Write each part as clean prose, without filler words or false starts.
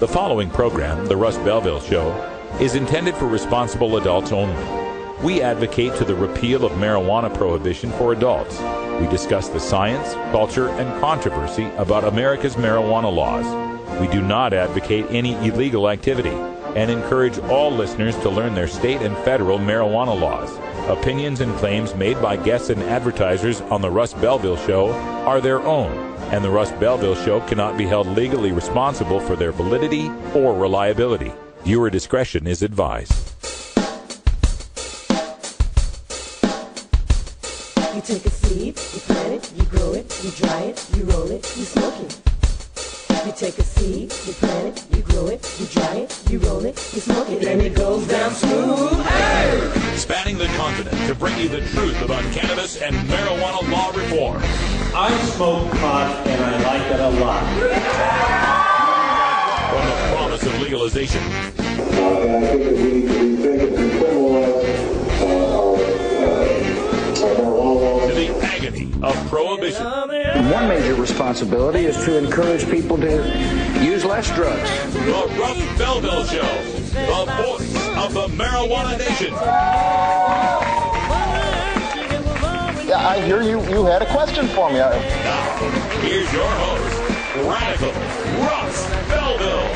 The following program, The Russ Belville Show, is intended for responsible adults only. We advocate to the repeal of marijuana prohibition for adults. We discuss the science, culture, and controversy about America's marijuana laws. We do not advocate any illegal activity and encourage all listeners to learn their state and federal marijuana laws. Opinions and claims made by guests and advertisers on The Russ Belville Show are their own, and The Russ Belville Show cannot be held legally responsible for their validity or reliability. Viewer discretion is advised. You take a seed, you plant it, you grow it, you dry it, you roll it, you smoke it. You take a seed, you plant it, you grow it, you dry it, you roll it, you smoke it, and it goes down smooth. Hey! Spanning the continent to bring you the truth about cannabis and marijuana law reform. I smoke pot and I like it a lot. From the promise of legalization. And I think that we need to rethink and decriminalize our marijuana laws. To the agony of prohibition. One major responsibility is to encourage people to use less drugs. The Russ Belville Show, the voice of the marijuana nation. Yeah, I hear you had a question for me. Now, here's your host, Radical Russ Belville.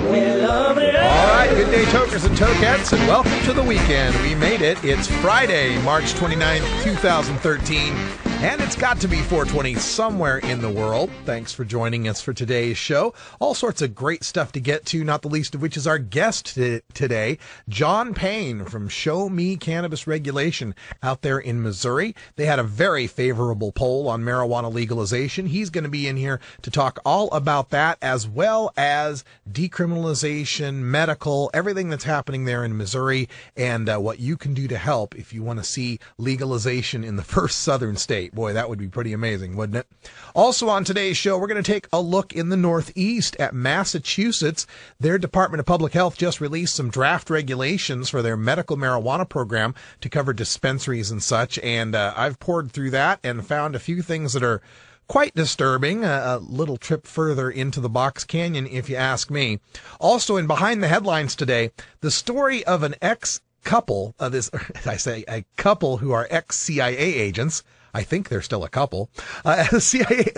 All right, good day, tokers and tokettes, and welcome to the weekend. We made it. It's Friday, March 29th, 2013, and it's got to be 420 somewhere in the world. Thanks for joining us for today's show. All sorts of great stuff to get to, not the least of which is our guest today, John Payne from Show Me Cannabis Regulation out there in Missouri. They had a very favorable poll on marijuana legalization. He's going to be in here to talk all about that, as well as decriminalization, medical, everything that's happening there in Missouri, and what you can do to help if you want to see legalization in the first southern state. Boy, that would be pretty amazing, wouldn't it? Also on today's show, we're going to take a look in the Northeast at Massachusetts. Their Department of Public Health just released some draft regulations for their medical marijuana program to cover dispensaries and such, and I've poured through that and found a few things that are quite disturbing, a little trip further into the Box Canyon, if you ask me. Also, in Behind the Headlines today, the story of an ex-couple, a couple who are ex-CIA agents. I think they're still a couple,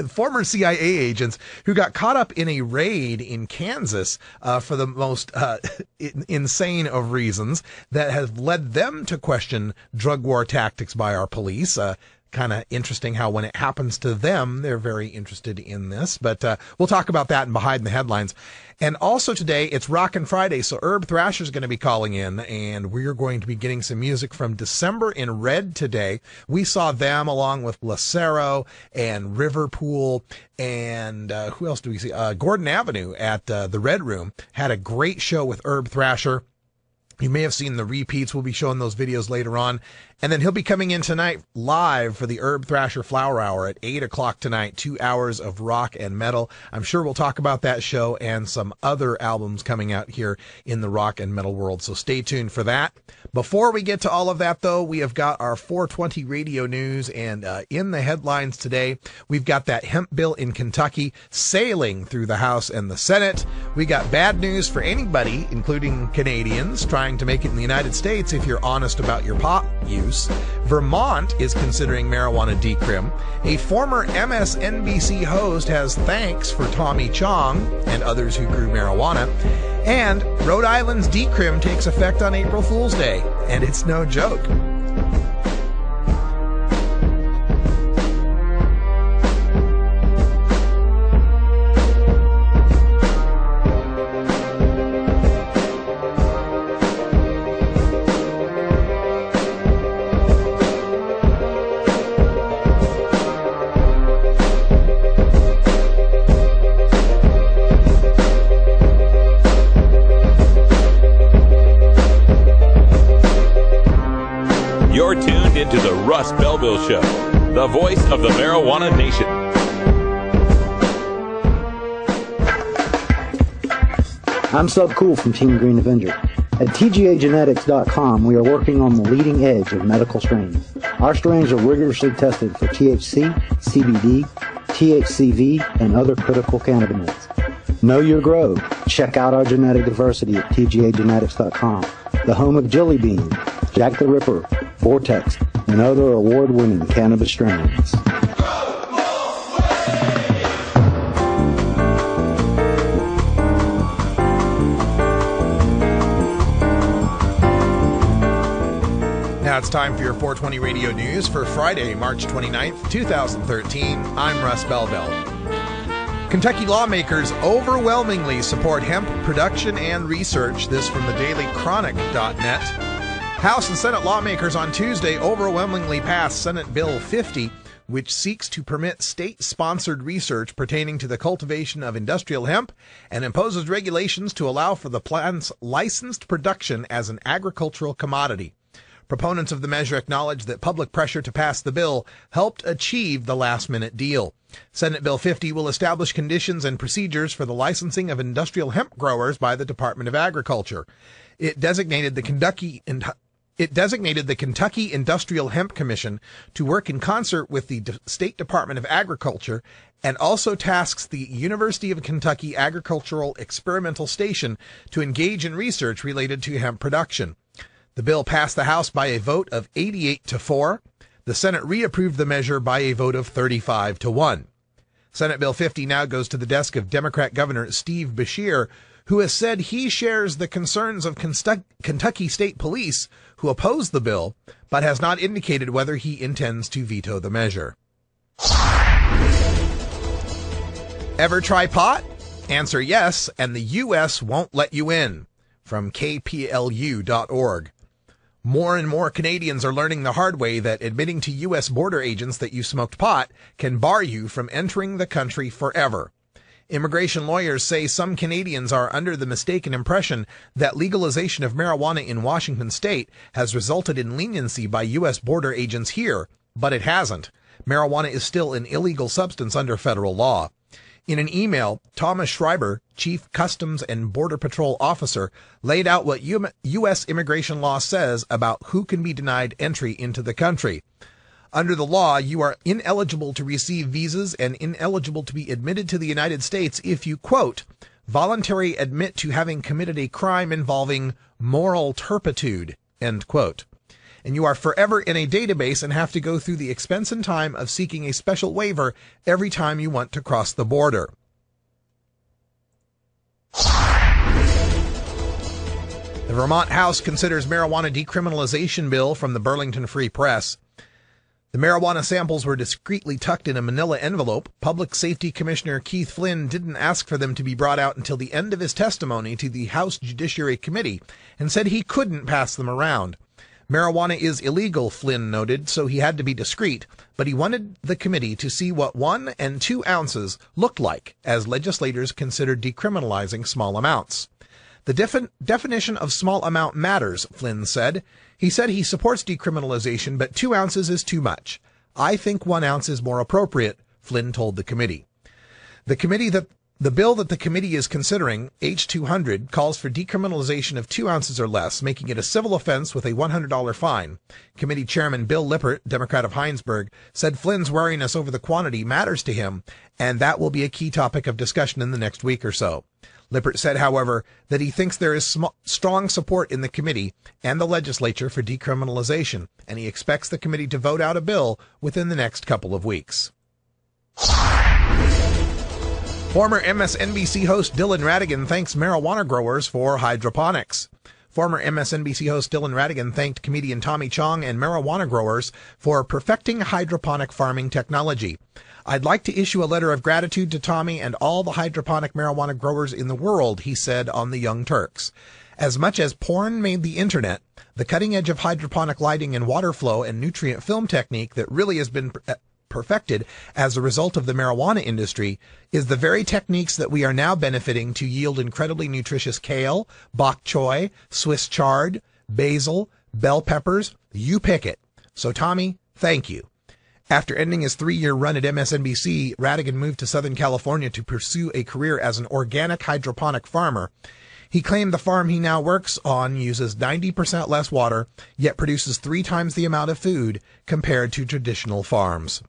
former CIA agents who got caught up in a raid in Kansas for the most insane of reasons that has led them to question drug war tactics by our police. Kind of interesting how when it happens to them, they're very interested in this. But we'll talk about that in Behind the Headlines. And also today, it's Rockin' Friday, so Herb Thrasher's going to be calling in, and we're going to be getting some music from December in Red today. We saw them along with Lacero and Riverpool, and who else do we see? Gordon Avenue at the Red Room had a great show with Herb Thrasher. You may have seen the repeats. We'll be showing those videos later on. And then he'll be coming in tonight live for the Herb Thrasher Flower Hour at 8 o'clock tonight, 2 hours of rock and metal. I'm sure we'll talk about that show and some other albums coming out here in the rock and metal world. So stay tuned for that. Before we get to all of that, though, we have got our 420 radio news. And in the headlines today, we've got that hemp bill in Kentucky sailing through the House and the Senate. We got bad news for anybody, including Canadians, trying to make it in the United States if you're honest about your pot use. Vermont is considering marijuana decrim. A former MSNBC host has thanks for Tommy Chong and others who grew marijuana. And Rhode Island's decrim takes effect on April Fool's Day. And it's no joke. You're tuned into the Russ Belville Show, the voice of the marijuana nation. I'm Sub Cool from Team Green Avenger. At TGAgenetics.com, we are working on the leading edge of medical strains. Our strains are rigorously tested for THC, CBD, THCV, and other critical cannabinoids. Know your grow. Check out our genetic diversity at tgagenetics.com, the home of Jelly Bean, Jack the Ripper, Vortex, and other award-winning cannabis strains. Now it's time for your 420 Radio News for Friday, March 29th, 2013. I'm Russ Belville. Kentucky lawmakers overwhelmingly support hemp production and research. This from the dailychronic.net. House and Senate lawmakers on Tuesday overwhelmingly passed Senate Bill 50, which seeks to permit state-sponsored research pertaining to the cultivation of industrial hemp and imposes regulations to allow for the plant's licensed production as an agricultural commodity. Proponents of the measure acknowledge that public pressure to pass the bill helped achieve the last-minute deal. Senate Bill 50 will establish conditions and procedures for the licensing of industrial hemp growers by the Department of Agriculture. It designated the Kentucky Industrial Hemp Commission to work in concert with the State Department of Agriculture, and also tasks the University of Kentucky Agricultural Experimental Station to engage in research related to hemp production. The bill passed the House by a vote of 88-4. The Senate reapproved the measure by a vote of 35-1. Senate Bill 50 now goes to the desk of Democrat Governor Steve Beshear, who has said he shares the concerns of Kentucky State Police, who oppose the bill, but has not indicated whether he intends to veto the measure. Ever try pot? Answer yes, and the U.S. won't let you in. From kplu.org. More and more Canadians are learning the hard way that admitting to U.S. border agents that you smoked pot can bar you from entering the country forever. Immigration lawyers say some Canadians are under the mistaken impression that legalization of marijuana in Washington state has resulted in leniency by U.S. border agents here, but it hasn't. Marijuana is still an illegal substance under federal law. In an email, Thomas Schreiber, Chief Customs and Border Patrol Officer, laid out what U.S. immigration law says about who can be denied entry into the country. Under the law, you are ineligible to receive visas and ineligible to be admitted to the United States if you, quote, voluntarily admit to having committed a crime involving moral turpitude, end quote. And you are forever in a database and have to go through the expense and time of seeking a special waiver every time you want to cross the border. The Vermont House considers marijuana decriminalization bill from the Burlington Free Press. The marijuana samples were discreetly tucked in a manila envelope. Public Safety Commissioner Keith Flynn didn't ask for them to be brought out until the end of his testimony to the House Judiciary Committee and said he couldn't pass them around. Marijuana is illegal, Flynn noted, so he had to be discreet, but he wanted the committee to see what 1 and 2 ounces looked like as legislators considered decriminalizing small amounts. The definition of small amount matters, Flynn said. He said he supports decriminalization, but 2 ounces is too much. I think 1 ounce is more appropriate, Flynn told the committee. The bill that the committee is considering, H-200, calls for decriminalization of 2 ounces or less, making it a civil offense with a $100 fine. Committee Chairman Bill Lippert, Democrat of Heinsberg, said Flynn's wariness over the quantity matters to him, and that will be a key topic of discussion in the next week or so. Lippert said, however, that he thinks there is strong support in the committee and the legislature for decriminalization, and he expects the committee to vote out a bill within the next couple of weeks. Former MSNBC host Dylan Ratigan thanks marijuana growers for hydroponics. Former MSNBC host Dylan Ratigan thanked comedian Tommy Chong and marijuana growers for perfecting hydroponic farming technology. I'd like to issue a letter of gratitude to Tommy and all the hydroponic marijuana growers in the world, he said on the Young Turks. As much as porn made the internet, the cutting edge of hydroponic lighting and water flow and nutrient film technique that really has been perfected as a result of the marijuana industry is the very techniques that we are now benefiting to yield incredibly nutritious kale, bok choy, Swiss chard, basil, bell peppers. You pick it. So Tommy, thank you. After ending his 3-year run at MSNBC, Ratigan moved to Southern California to pursue a career as an organic hydroponic farmer. He claimed the farm he now works on uses 90% less water, yet produces 3 times the amount of food compared to traditional farms.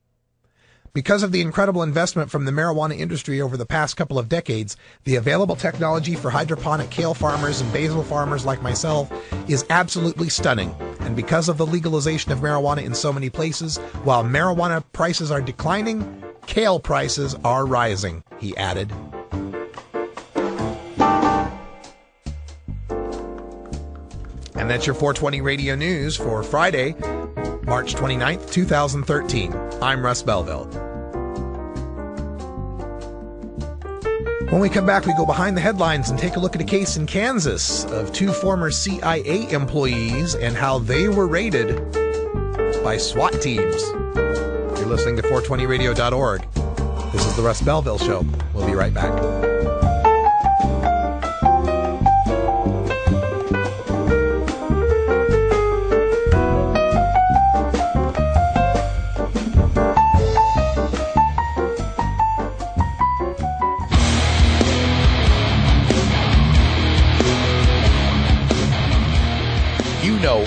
Because of the incredible investment from the marijuana industry over the past couple of decades, the available technology for hydroponic kale farmers and basil farmers like myself is absolutely stunning. And because of the legalization of marijuana in so many places, while marijuana prices are declining, kale prices are rising, he added. And that's your 420 Radio News for Friday, March 29th, 2013. I'm Russ Belville. When we come back, we go behind the headlines and take a look at a case in Kansas of two former CIA employees and how they were raided by SWAT teams. You're listening to 420radio.org. This is the Russ Belville Show. We'll be right back.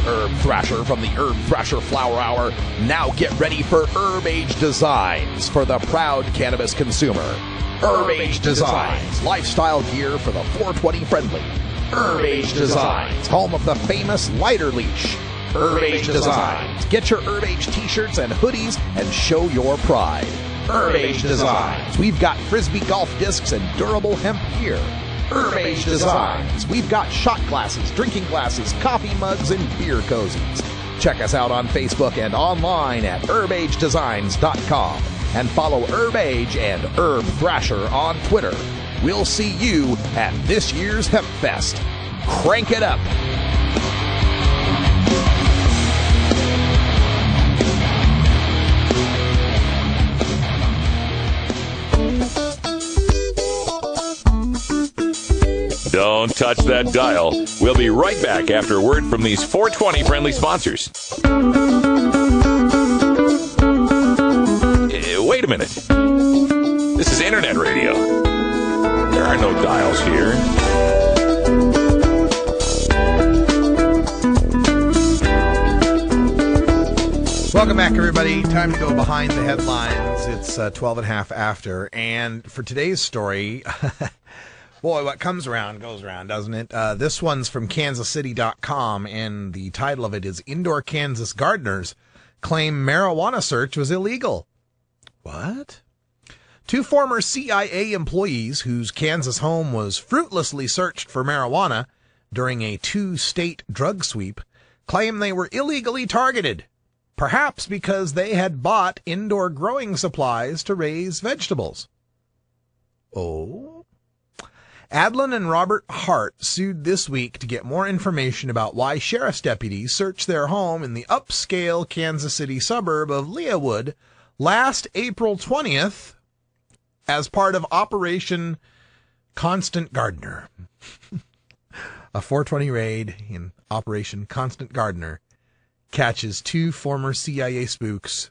Herb Thrasher from the Herb Thrasher Flower Hour. Now get ready for Herb Age Designs for the proud cannabis consumer. Herb Age Designs, lifestyle gear for the 420 friendly. Herb Age Designs, home of the famous lighter leash. Herb Age Designs, get your Herb Age t-shirts and hoodies and show your pride. Herb Age Designs, we've got frisbee golf discs and durable hemp gear. Herb Age Designs. We've got shot glasses, drinking glasses, coffee mugs, and beer cozies. Check us out on Facebook and online at herbagedesigns.com. And follow Herb Age and Herb Thrasher on Twitter. We'll see you at this year's Hemp Fest. Crank it up. Don't touch that dial. We'll be right back after a word from these 420 friendly sponsors. Wait a minute. This is internet radio. There are no dials here. Welcome back, everybody. Time to go behind the headlines. It's 12 and a half after. And for today's story... Boy, what comes around goes around, doesn't it? This one's from KansasCity.com, and the title of it is Indoor Kansas Gardeners Claim Marijuana Search Was Illegal. What? Two former CIA employees whose Kansas home was fruitlessly searched for marijuana during a two-state drug sweep claim they were illegally targeted, perhaps because they had bought indoor growing supplies to raise vegetables. Oh? Adlin and Robert Hart sued this week to get more information about why sheriff's deputies searched their home in the upscale Kansas City suburb of Leawood last April 20th as part of Operation Constant Gardener. A 420 raid in Operation Constant Gardener catches two former CIA spooks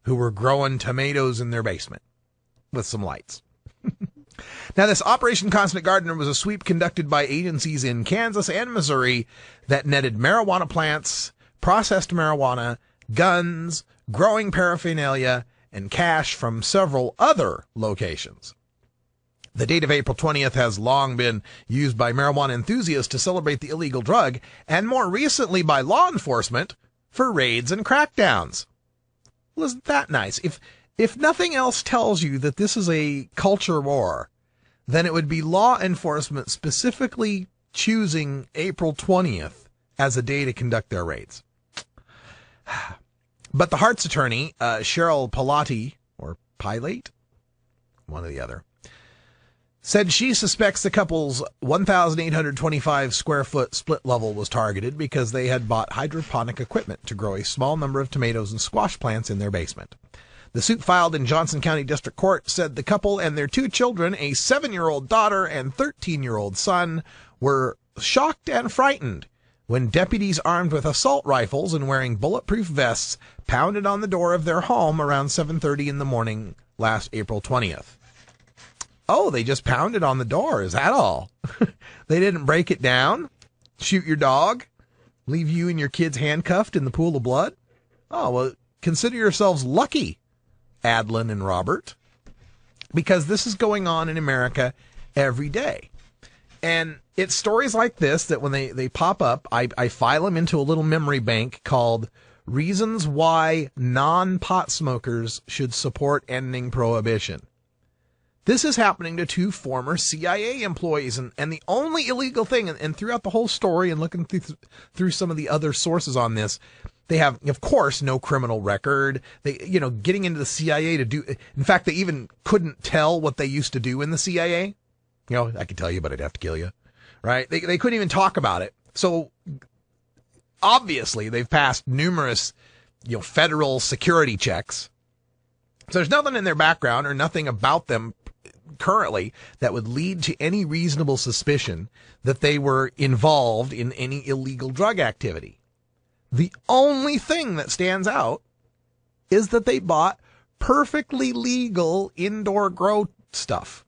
who were growing tomatoes in their basement with some lights. Now, this Operation Constant Gardener was a sweep conducted by agencies in Kansas and Missouri that netted marijuana plants, processed marijuana, guns, growing paraphernalia, and cash from several other locations. The date of April 20th has long been used by marijuana enthusiasts to celebrate the illegal drug, and more recently by law enforcement for raids and crackdowns. Well, isn't that nice? If nothing else tells you that this is a culture war, then it would be law enforcement specifically choosing April 20th as a day to conduct their raids. But the Hart's attorney, Cheryl Pilate, or Pilate, one or the other, said she suspects the couple's 1,825 square foot split level was targeted because they had bought hydroponic equipment to grow a small number of tomatoes and squash plants in their basement. The suit filed in Johnson County District Court said the couple and their two children, a 7-year-old daughter and 13-year-old son, were shocked and frightened when deputies armed with assault rifles and wearing bulletproof vests pounded on the door of their home around 7:30 in the morning last April 20th. Oh, they just pounded on the door. Is that all? They didn't break it down? Shoot your dog? Leave you and your kids handcuffed in the pool of blood? Oh, well, consider yourselves lucky Adlin and Robert, because this is going on in America every day. And it's stories like this that when they pop up, I file them into a little memory bank called Reasons Why Non-Pot Smokers Should Support Ending Prohibition. This is happening to two former CIA employees, and the only illegal thing, and throughout the whole story and looking through some of the other sources on this, they have, of course, no criminal record. They, getting into the CIA to do, in fact, they even couldn't tell what they used to do in the CIA. I could tell you, but I'd have to kill you, right? They couldn't even talk about it. So obviously they've passed numerous, federal security checks. So there's nothing in their background or nothing about them currently that would lead to any reasonable suspicion that they were involved in any illegal drug activity. The only thing that stands out is that they bought perfectly legal indoor grow stuff.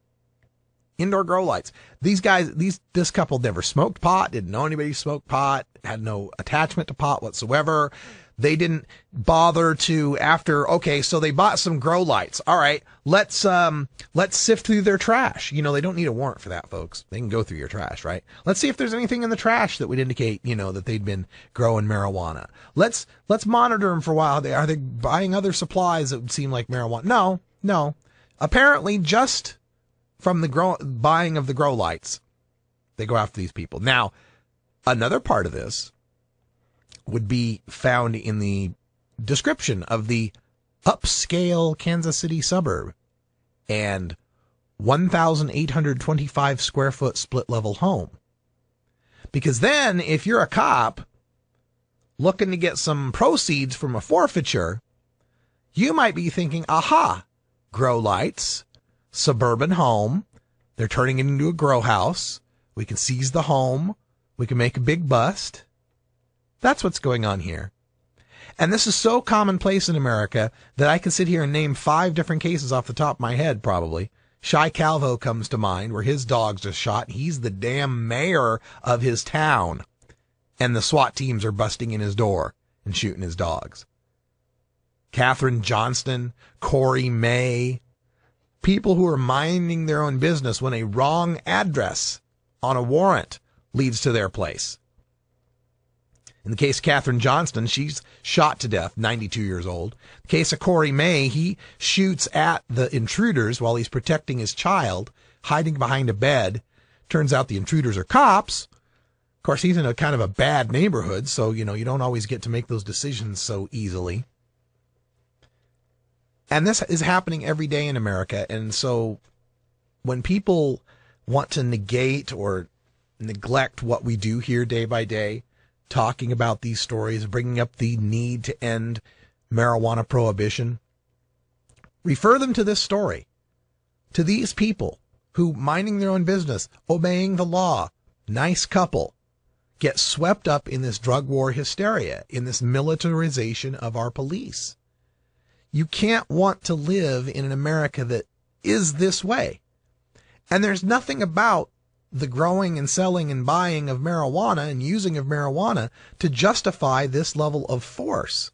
Indoor grow lights. This couple never smoked pot, didn't know anybody smoked pot, had no attachment to pot whatsoever. They didn't bother to so they bought some grow lights. All right, let's sift through their trash. They don't need a warrant for that, folks. They can go through your trash, right? Let's see if there's anything in the trash that would indicate, that they'd been growing marijuana. Let's monitor them for a while. Are they buying other supplies that would seem like marijuana? No. Apparently, just from the buying of the grow lights, they go after these people. Now, another part of this would be found in the description of the upscale Kansas City suburb and 1,825 square foot split level home. Because then, if you're a cop looking to get some proceeds from a forfeiture, you might be thinking, aha, grow lights, suburban home, they're turning it into a grow house, we can seize the home, we can make a big bust. That's what's going on here. And this is so commonplace in America that I can sit here and name 5 different cases off the top of my head, probably. Shy Calvo comes to mind, where his dogs are shot. He's the damn mayor of his town. And the SWAT teams are busting in his door and shooting his dogs. Katherine Johnston, Corey May, people who are minding their own business when a wrong address on a warrant leads to their place. In the case of Katherine Johnston, she's shot to death, 92 years old. The case of Corey May, he shoots at the intruders while he's protecting his child, hiding behind a bed. Turns out the intruders are cops. Of course, he's in a kind of a bad neighborhood, so, you don't always get to make those decisions so easily. And this is happening every day in America. And so when people want to negate or neglect what we do here day by day, talking about these stories, bringing up the need to end marijuana prohibition, refer them to this story, to these people who, minding their own business, obeying the law, nice couple, get swept up in this drug war hysteria, in this militarization of our police. You can't want to live in an America that is this way. And there's nothing about the growing and selling and buying of marijuana and using of marijuana to justify this level of force.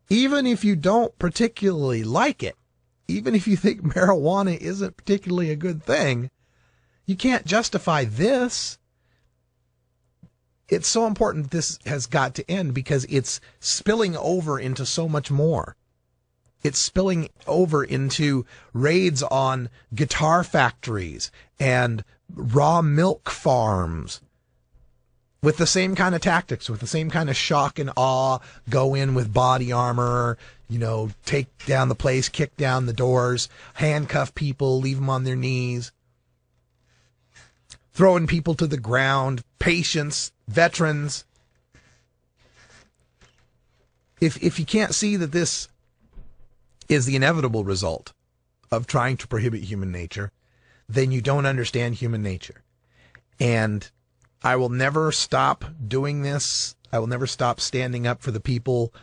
Even if you don't particularly like it, even if you think marijuana isn't particularly a good thing, you can't justify this. It's so important this has got to end because it's spilling over into so much more. It's spilling over into raids on guitar factories and raw milk farms with the same kind of tactics, with the same kind of shock and awe, go in with body armor, take down the place, kick down the doors, handcuff people, leave them on their knees, throwing people to the ground, patients, veterans. If you can't see that this is the inevitable result of trying to prohibit human nature, then you don't understand human nature. And I will never stop doing this. I will never stop standing up for the people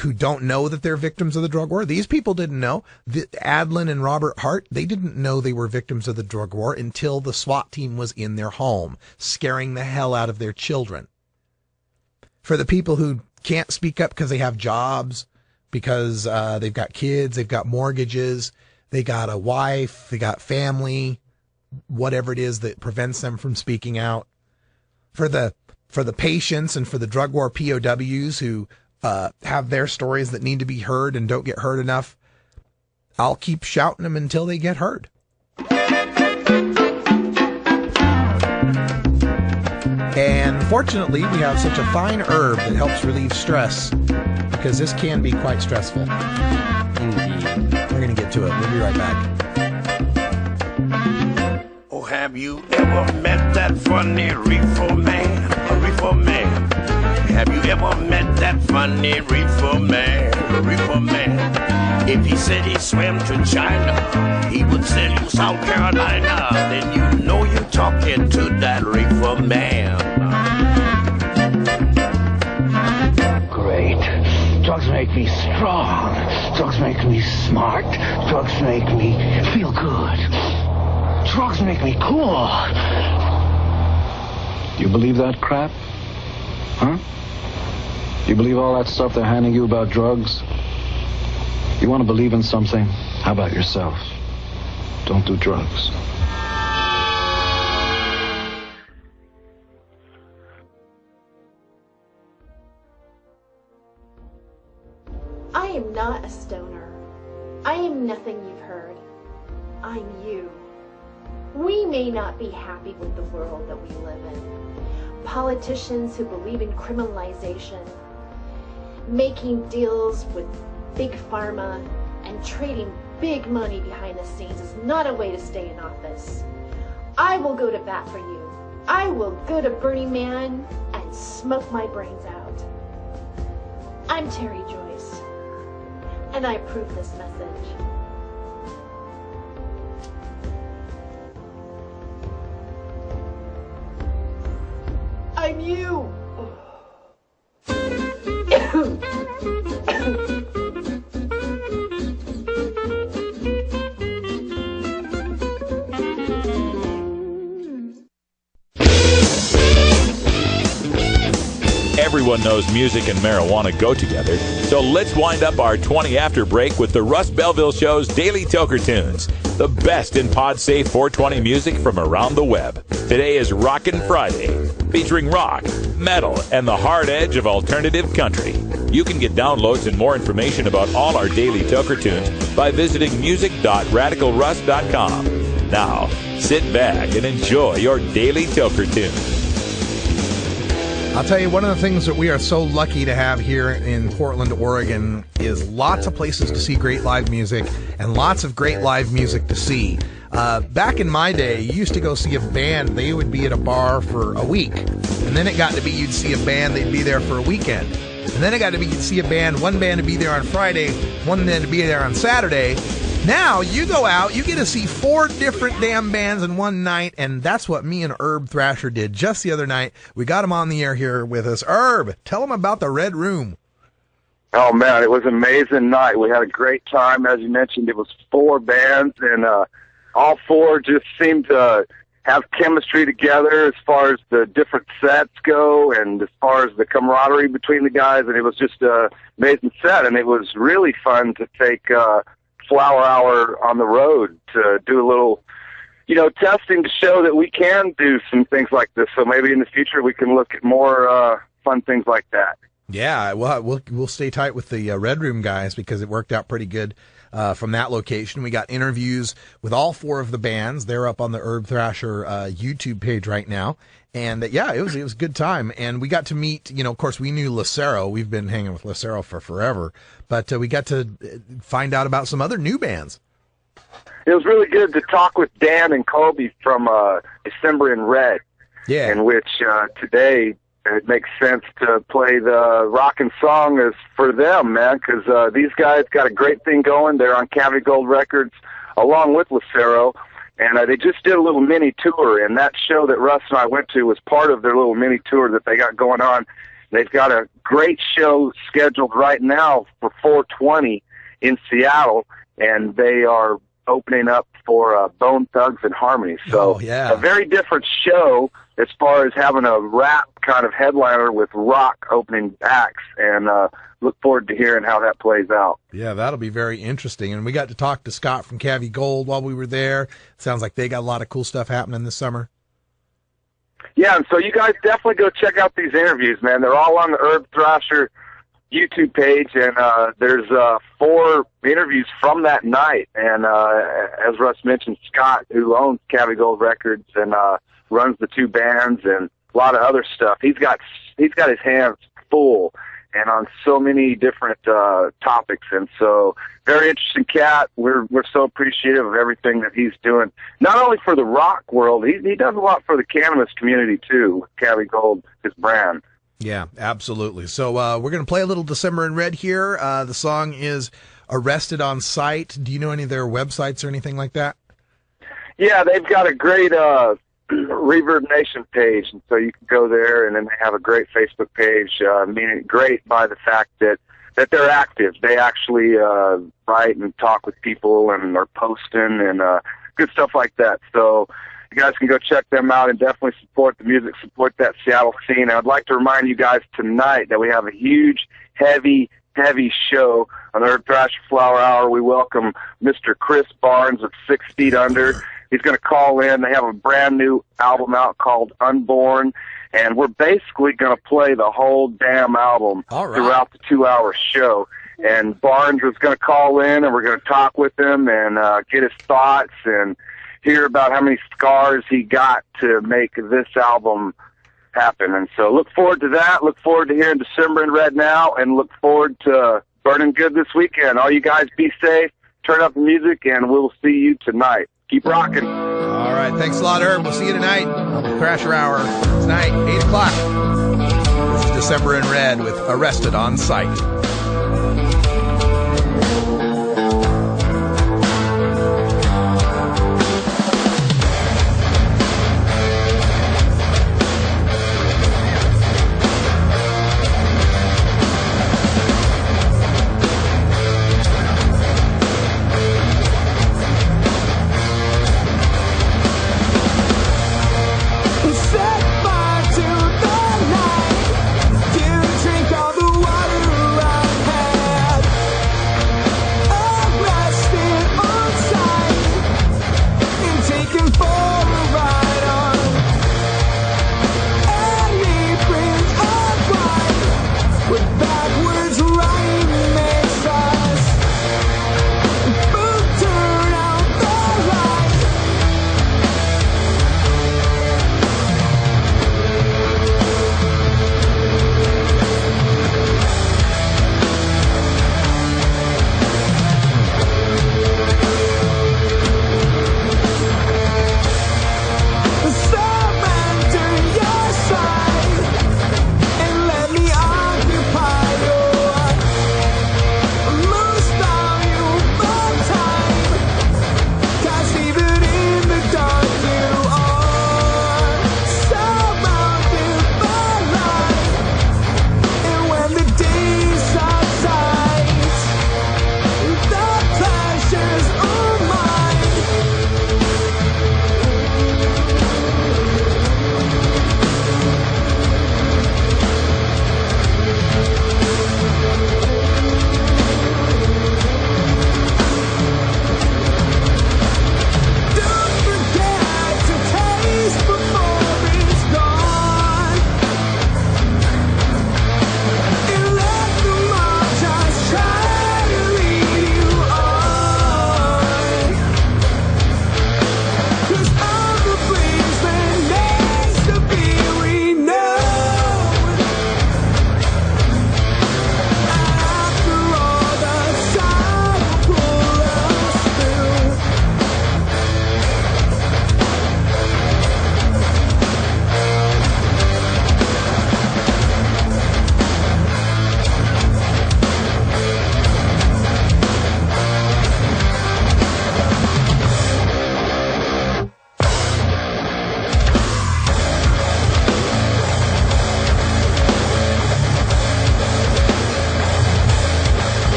who don't know that they're victims of the drug war. These people didn't know. Adlin and Robert Hart, they didn't know they were victims of the drug war until the SWAT team was in their home, scaring the hell out of their children. For the people who can't speak up because they have jobs, because they've got kids, they've got mortgages, they got a wife, they got family, whatever it is that prevents them from speaking out. For the patients and for the drug war POWs who have their stories that need to be heard and don't get heard enough, I'll keep shouting them until they get heard. And fortunately, we have such a fine herb that helps relieve stress, because this can be quite stressful. Indeed. We're going to get to it. We'll be right back. Oh, have you ever met that funny reefer man? A reefer man. Have you ever met that funny reefer man? A reefer man. If he said he swam to China, he would sell you South Carolina. Then you know you're talking to that reefer man. Great. Drugs make me strong. Drugs make me smart. Drugs make me feel good. Drugs make me cool. You believe that crap? Huh? You believe all that stuff they're handing you about drugs? You want to believe in something? How about yourself? Don't do drugs. I am not a stoner. I am nothing you've heard. I'm you. We may not be happy with the world that we live in. Politicians who believe in criminalization, making deals with big pharma, and trading big money behind the scenes is not a way to stay in office. I will go to bat for you. I will go to Burning Man and smoke my brains out. I'm Terry Joyce, and I approve this message. I'm you. Everyone knows music and marijuana go together, so let's wind up our 20 after break with the Russ Belville Show's Daily Toker Tunes, the best in pod-safe 420 music from around the web. Today is Rockin' Friday, featuring rock, metal, and the hard edge of alternative country. You can get downloads and more information about all our Daily Toker Tunes by visiting music.radicalruss.com. Now, sit back and enjoy your Daily Toker Tunes. I'll tell you, one of the things that we are so lucky to have here in Portland, Oregon, is lots of places to see great live music and lots of great live music to see. Back in my day, you used to go see a band. They would be at a bar for a week. And then it got to be you'd see a band, they'd be there for a weekend. And then it got to be you'd see a band, one band to be there on Friday, one band to be there on Saturday. Now, you go out, you get to see 4 different damn bands in one night, and that's what me and Herb Thrasher did just the other night. We got him on the air here with us. Herb, tell him about the Red Room. Oh, man, it was an amazing night. We had a great time. As you mentioned, it was 4 bands, and all 4 just seemed to have chemistry together as far as the different sets go and as far as the camaraderie between the guys, and it was just an amazing set, and it was really fun to take Flower Hour on the road to do a little, testing to show that we can do some things like this. So maybe in the future we can look at more fun things like that. Yeah, we'll stay tight with the Red Room guys because it worked out pretty good from that location. We got interviews with all 4 of the bands. They're up on the Herb Thrasher YouTube page right now. And it was a good time. And we got to meet, of course, we knew Lucero. We've been hanging with Lucero for forever. But we got to find out about some other new bands. It was really good to talk with Dan and Colby from December in Red. Yeah. In which today it makes sense to play the rockin' song as for them, man, because these guys got a great thing going. They're on Cavity Gold Records along with Lucero. And they just did a little mini tour, and that show that Russ and I went to was part of their little mini tour that they got going on. They've got a great show scheduled right now for 420 in Seattle, and they are opening up for Bone Thugs and Harmony. So a very different show as far as having a rap kind of headliner with rock opening acts, and look forward to hearing how that plays out. Yeah, that'll be very interesting. And we got to talk to Scott from Cavi Gold while we were there. Sounds like they got a lot of cool stuff happening this summer. Yeah, and so you guys definitely go check out these interviews, man. They're all on the Herb Thrasher YouTube page, and there's 4 interviews from that night. And as Russ mentioned, Scott, who owns Cavi Gold Records and runs the 2 bands and a lot of other stuff, he's got his hands full and on so many different topics. And so very interesting cat. We're so appreciative of everything that he's doing, not only for the rock world, he does a lot for the cannabis community too. Cavi Gold, his brand. Yeah, absolutely. So we're going to play a little December in Red here. The song is Arrested on Sight. Do you know any of their websites or anything like that? Yeah, they've got a great Reverb Nation page, and so you can go there, and then they have a great Facebook page, meaning great by the fact that they're active. They actually write and talk with people and are posting and good stuff like that. So you guys can go check them out and definitely support the music, support that Seattle scene. And I'd like to remind you guys tonight that we have a huge, heavy show on the Herb Thrasher Flower Hour. We welcome Mr. Chris Barnes of 6 Feet Under. He's going to call in. They have a brand new album out called Unborn, and we're basically going to play the whole damn album throughout the 2-hour show. And Barnes is going to call in, and we're going to talk with him and get his thoughts and hear about how many scars he got to make this album happen. And so look forward to that. Look forward to hearing December in Red now, and look forward to burning good this weekend. All you guys be safe, turn up the music, and we'll see you tonight. Keep rocking. All right. Thanks a lot, Herb. We'll see you tonight on the Thrasher Hour. Tonight, 8 o'clock. This is December in Red with Arrested on Sight. Drink all the water I had.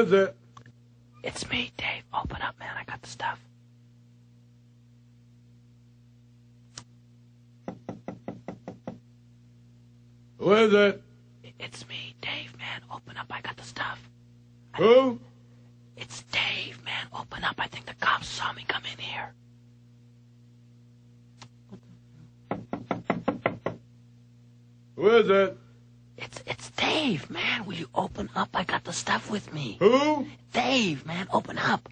is it? It's me, Dave. Open up, man. I got the stuff. Who is it? It's me, Dave, man. Open up. I got the stuff. Who? It's Dave, man. Open up. I think the cops saw me come in here. Who is it? It's Dave, man. Will you open up? I got the stuff with me. Who? Dave, man. Open up.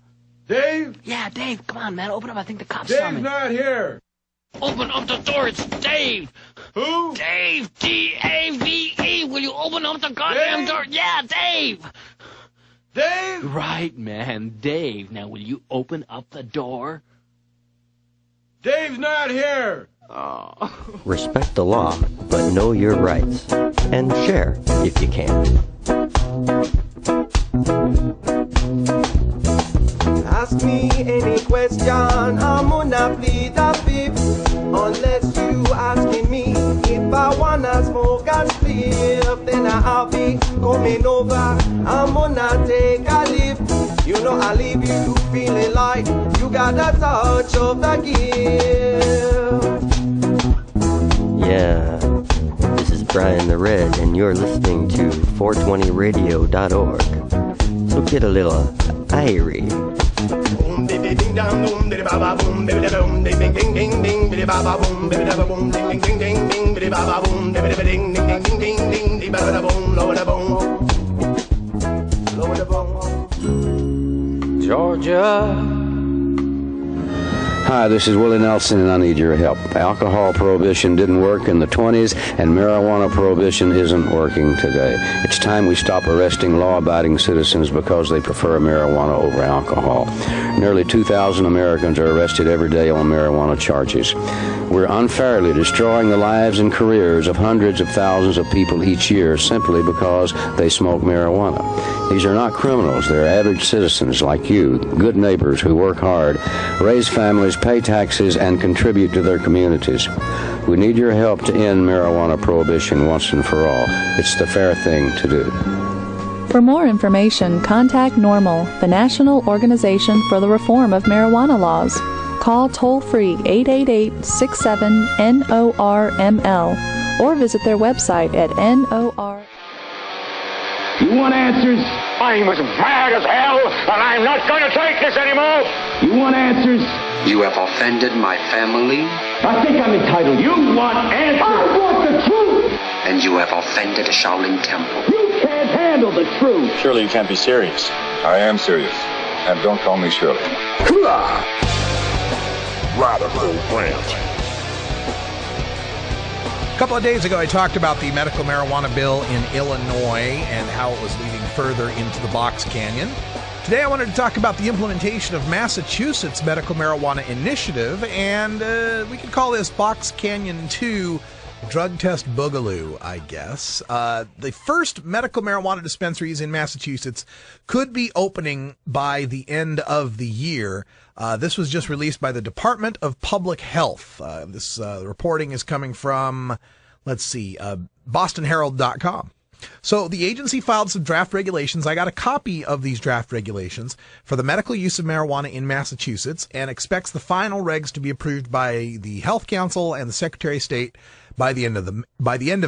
Dave? Yeah, Dave. Come on, man. Open up. I think the cops saw me. Dave's not here. Open up the door. It's Dave. Who? Dave. D-A-V-E. Will you open up the goddamn Dave? door? Yeah, Dave. Dave? Right, man. Dave. Now, will you open up the door? Dave's not here. Oh. Respect the law, but know your rights. And share if you can. Ask me any question, I'm gonna plead the fifth. Unless you asking me if I wanna smoke a spliff, then I'll be coming over. I'm gonna take a lift. You know I leave you feeling like you got a touch of the gift. Yeah, this is Brian the Red, and you're listening to 420radio.org. So get a little irie. Boom, ding ding dong, boom, ding ba boom, ding ding ding ding ding, ding ba boom, ding boom, ding ding ding ding, ding ba boom, ding ding ding ding ding, ding ba boom, lower the boom, lower the boom. Georgia. Hi, this is Willie Nelson, and I need your help. Alcohol prohibition didn't work in the 20s, and marijuana prohibition isn't working today. It's time we stop arresting law-abiding citizens because they prefer marijuana over alcohol. Nearly 2,000 Americans are arrested every day on marijuana charges. We're unfairly destroying the lives and careers of hundreds of thousands of people each year simply because they smoke marijuana. These are not criminals. They're average citizens like you, good neighbors who work hard, raise families, pay taxes, and contribute to their communities. We need your help to end marijuana prohibition once and for all. It's the fair thing to do. For more information, contact NORML, the National Organization for the Reform of Marijuana Laws. Call toll-free 888-67-NORML or visit their website at NOR. You want answers? I'm as mad as hell, and I'm not going to take this anymore. You want answers? You have offended my family. I think I'm entitled. You want answers? I want the truth. And you have offended a Shaolin temple. You can't handle the truth. Surely you can't be serious. I am serious. And don't call me Shirley. Radical rant. A couple of days ago, I talked about the medical marijuana bill in Illinois and how it was leading further into the Box Canyon. Today, I wanted to talk about the implementation of Massachusetts' medical marijuana initiative, and we could call this Box Canyon 2 drug test boogaloo, I guess. The first medical marijuana dispensaries in Massachusetts could be opening by the end of the year. This was just released by the Department of Public Health. This reporting is coming from, BostonHerald.com. So the agency filed some draft regulations. I got a copy of these draft regulations for the medical use of marijuana in Massachusetts and expects the final regs to be approved by the Health Council and the Secretary of State by the end of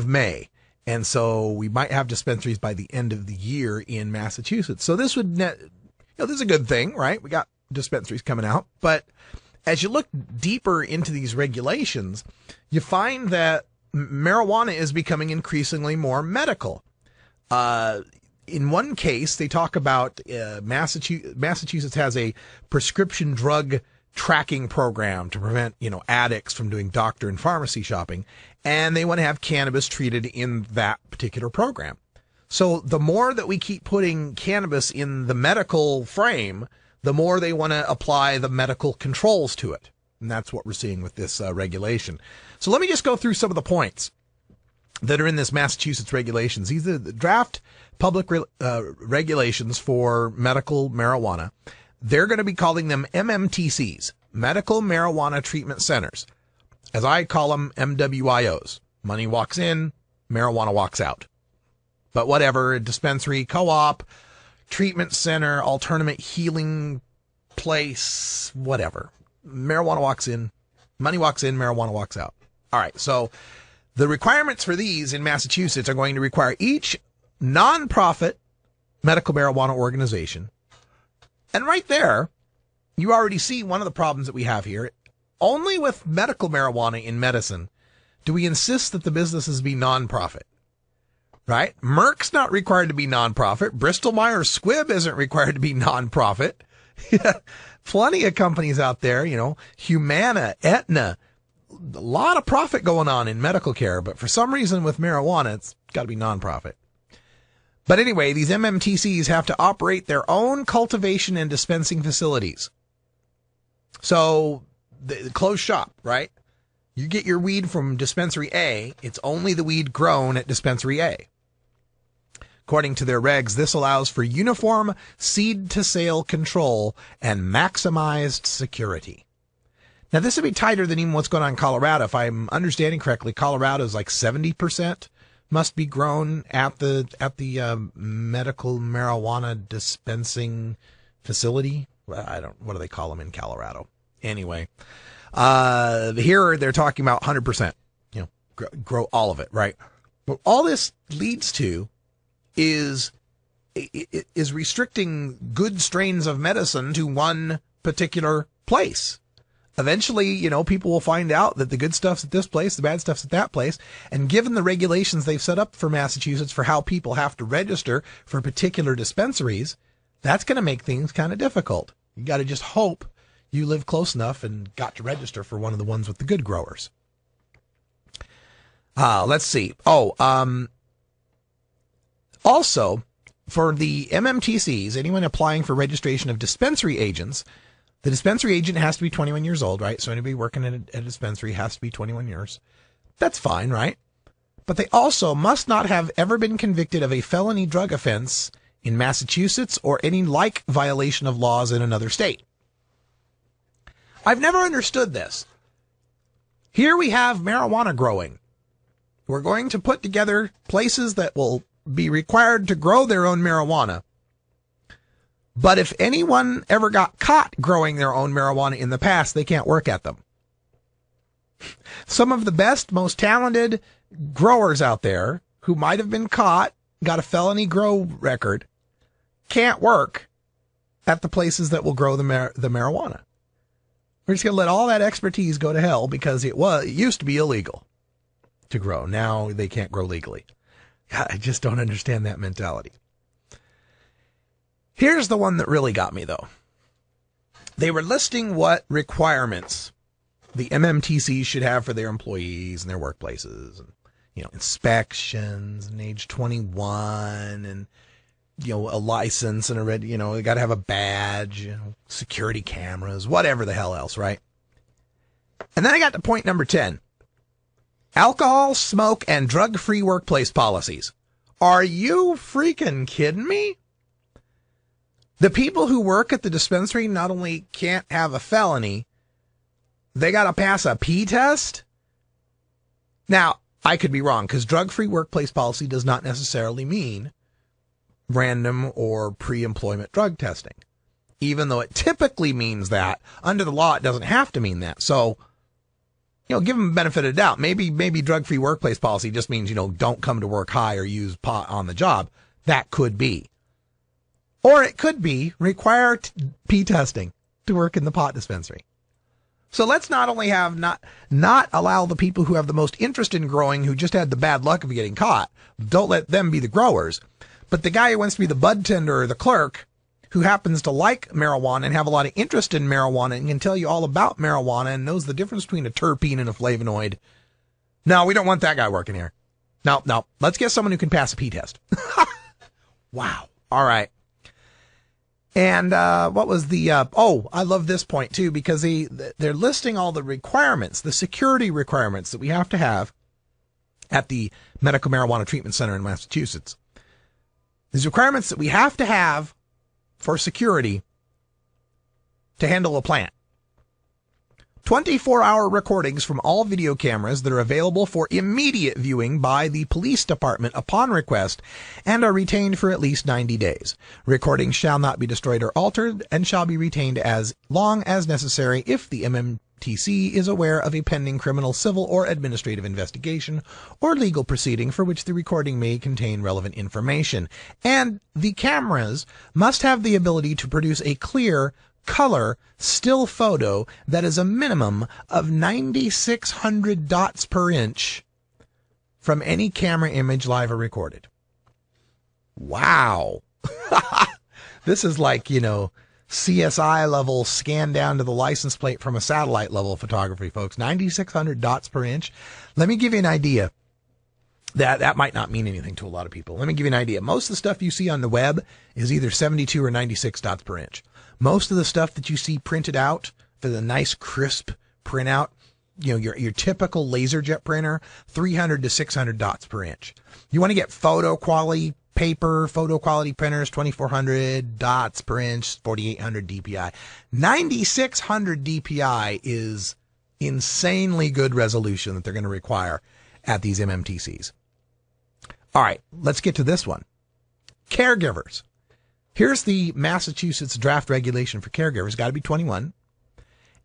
May. And so we might have dispensaries by the end of the year in Massachusetts. So this would this is a good thing, right? We got dispensaries coming out, but as you look deeper into these regulations, you find that marijuana is becoming increasingly more medical. In one case, they talk about Massachusetts has a prescription drug tracking program to prevent, addicts from doing doctor and pharmacy shopping, and they want to have cannabis treated in that particular program. So the more that we keep putting cannabis in the medical frame, the more they want to apply the medical controls to it. And that's what we're seeing with this regulation. So let me just go through some of the points that are in this Massachusetts regulations. These are the draft public regulations for medical marijuana. They're going to be calling them MMTCs, Medical Marijuana Treatment Centers. As I call them, MWIOs. Money walks in, marijuana walks out. But whatever, a dispensary, co-op, treatment center, alternate healing place, whatever. Marijuana walks in, money walks in, marijuana walks out. All right, so the requirements for these in Massachusetts are going to require each nonprofit medical marijuana organization. And right there, you already see one of the problems that we have here. Only with medical marijuana in medicine do we insist that the businesses be nonprofit. Right? Merck's not required to be nonprofit. Bristol Myers Squibb isn't required to be nonprofit. Plenty of companies out there, Humana, Aetna, a lot of profit going on in medical care, but for some reason with marijuana, it's got to be nonprofit. But anyway, these MMTCs have to operate their own cultivation and dispensing facilities. So, the closed shop, right? You get your weed from dispensary A, it's only the weed grown at dispensary A. According to their regs, this allows for uniform seed-to-sale control and maximized security. Now, this would be tighter than even what's going on in Colorado. If I'm understanding correctly, Colorado is like 70% must be grown at the medical marijuana dispensing facility. What do they call them in Colorado? Anyway, here they're talking about 100%, grow all of it, right? But all this leads to is restricting good strains of medicine to one particular place. Eventually, people will find out that the good stuff's at this place, the bad stuff's at that place. And given the regulations they've set up for Massachusetts for how people have to register for particular dispensaries, that's going to make things kind of difficult. You got to just hope you live close enough and got to register for one of the ones with the good growers. Let's see. Also, for the MMTCs, anyone applying for registration of dispensary agents, the dispensary agent has to be 21 years old, right? So anybody working at a dispensary has to be 21 years. That's fine, right? But they also must not have ever been convicted of a felony drug offense in Massachusetts or any like violation of laws in another state. I've never understood this. Here we have marijuana growing. We're going to put together places that will be required to grow their own marijuana. But if anyone ever got caught growing their own marijuana in the past, they can't work at them. Some of the best, most talented growers out there who might have been caught, got a felony grow record, can't work at the places that will grow the marijuana. We're just going to let all that expertise go to hell because it used to be illegal to grow. Now they can't grow legally. God, I just don't understand that mentality. Here's the one that really got me, though. They were listing what requirements the MMTC should have for their employees and their workplaces, and inspections, and age 21, and a license and they got to have a badge, security cameras, whatever the hell else, right? And then I got to point number 10. Alcohol, smoke, and drug-free workplace policies. Are you freaking kidding me? The people who work at the dispensary not only can't have a felony, they got to pass a P test? Now, I could be wrong, because drug-free workplace policy does not necessarily mean random or pre-employment drug testing. Even though it typically means that, under the law it doesn't have to mean that. So, give them the benefit of the doubt. Maybe drug-free workplace policy just means, don't come to work high or use pot on the job. That could be. Or it could be require P testing to work in the pot dispensary. So let's not only have not allow the people who have the most interest in growing, who just had the bad luck of getting caught, don't let them be the growers. But the guy who wants to be the bud tender or the clerk, who happens to like marijuana and have a lot of interest in marijuana and can tell you all about marijuana and knows the difference between a terpene and a flavonoid. No, we don't want that guy working here. No. Let's get someone who can pass a P test. Wow. All right. And what was the, I love this point too, because they're listing all the requirements, the security requirements that we have to have at the Medical Marijuana Treatment Center in Massachusetts. These requirements that we have to have for security to handle a plant. 24-hour recordings from all video cameras that are available for immediate viewing by the police department upon request and are retained for at least 90 days. Recordings shall not be destroyed or altered and shall be retained as long as necessary if the MMTC is aware of a pending criminal, civil, or administrative investigation or legal proceeding for which the recording may contain relevant information. And the cameras must have the ability to produce a clear, color still photo that is a minimum of 9,600 dots per inch from any camera image live or recorded. Wow. This is like, CSI level scan down to the license plate from a satellite level photography, folks. 9,600 dots per inch. Let me give you an idea. That might not mean anything to a lot of people. Let me give you an idea. Most of the stuff you see on the web is either 72 or 96 dots per inch. Most of the stuff that you see printed out for the nice crisp printout, your typical LaserJet printer, 300 to 600 dots per inch. You want to get photo quality paper, photo quality printers, 2,400 dots per inch, 4,800 DPI. 9,600 DPI is insanely good resolution that they're going to require at these MMTCs. All right, let's get to this one. Caregivers. Here's the Massachusetts draft regulation for caregivers. Got to be 21.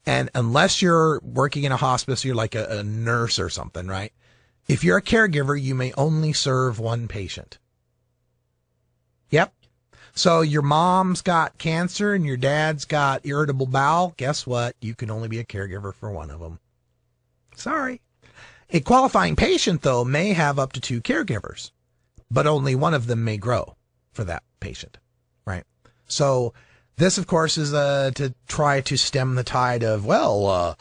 And unless you're working in a hospice, you're like a nurse or something, right? If you're a caregiver, you may only serve one patient. Yep. So your mom's got cancer and your dad's got irritable bowel. Guess what? You can only be a caregiver for one of them. Sorry. A qualifying patient, though, may have up to 2 caregivers, but only one of them may grow for that patient. Right. So this, of course, is to try to stem the tide of, why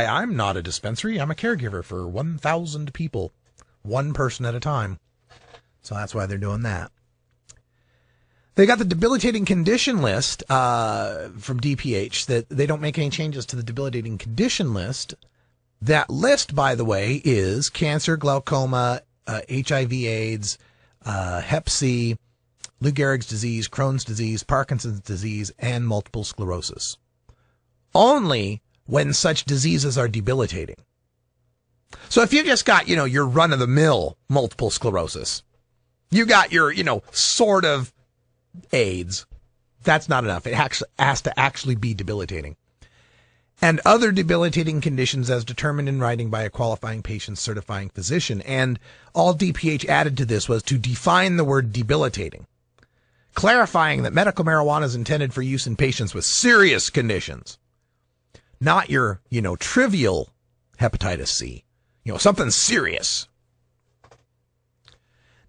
I'm not a dispensary. I'm a caregiver for 1,000 people, one person at a time. So that's why they're doing that. They got the debilitating condition list from DPH that they don't make any changes to the debilitating condition list. That list, by the way, is cancer, glaucoma, HIV/AIDS, Hep C, Lou Gehrig's disease, Crohn's disease, Parkinson's disease, and multiple sclerosis. Only when such diseases are debilitating. So if you just got, your run-of-the-mill multiple sclerosis, you got your, sort of AIDS, that's not enough. It has to actually be debilitating. And other debilitating conditions as determined in writing by a qualifying patient's certifying physician. And all DPH added to this was to define the word debilitating, clarifying that medical marijuana is intended for use in patients with serious conditions, not your, trivial hepatitis C, something serious.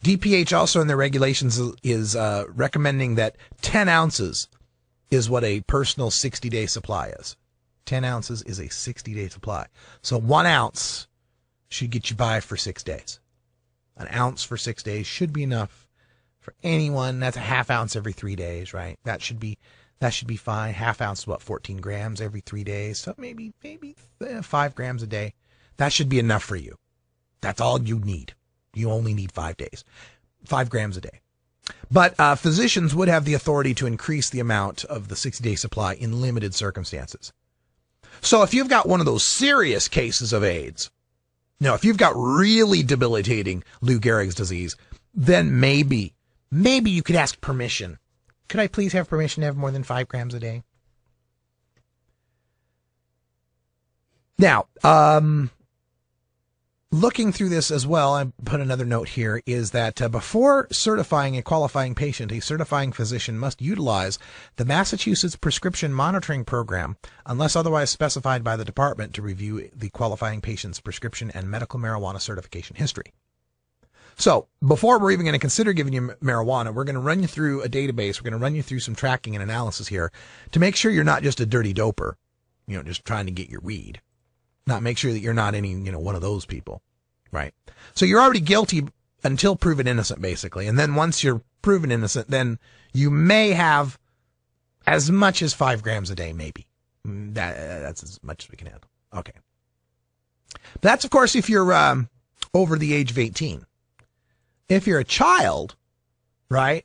DPH also in their regulations is recommending that 10 ounces is what a personal 60-day supply is. 10 ounces is a 60-day supply. So 1 ounce should get you by for 6 days. An ounce for 6 days should be enough for anyone. That's a half ounce every 3 days, right? That should be fine. Half ounce is 14 grams every 3 days. So maybe 5 grams a day. That should be enough for you. That's all you need. You only need 5 days. 5 grams a day. But physicians would have the authority to increase the amount of the 60-day supply in limited circumstances. So if you've got one of those serious cases of AIDS, if you've got really debilitating Lou Gehrig's disease, then maybe you could ask permission. Could I please have permission to have more than 5 grams a day? Now, looking through this as well, I put another note here, is that before certifying a qualifying patient, a certifying physician must utilize the Massachusetts Prescription Monitoring Program, unless otherwise specified by the department, to review the qualifying patient's prescription and medical marijuana certification history. So before we're even going to consider giving you marijuana, we're going to run you through a database. We're going to run you through some tracking and analysis here to make sure you're not just a dirty doper, just trying to get your weed. Not make sure that you're not any, one of those people, right? So you're already guilty until proven innocent, basically. And then once you're proven innocent, then you may have as much as 5 grams a day, maybe. That's as much as we can handle. Okay. But that's, of course, if you're over the age of 18. If you're a child, right?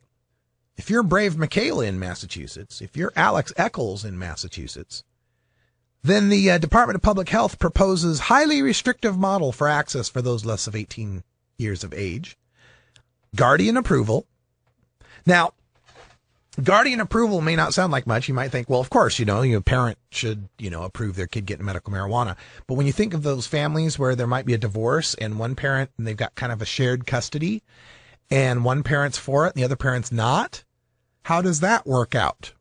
If you're Brave Michaela in Massachusetts, if you're Alex Eccles in Massachusetts, Then the Department of Public Health proposes highly restrictive model for access for those less of 18 years of age. Guardian approval. Now, guardian approval may not sound like much. You might think, well, of course, a parent should, approve their kid getting medical marijuana. But when you think of those families where there might be a divorce and one parent, and they've got kind of a shared custody, and one parent's for it and the other parent's not, how does that work out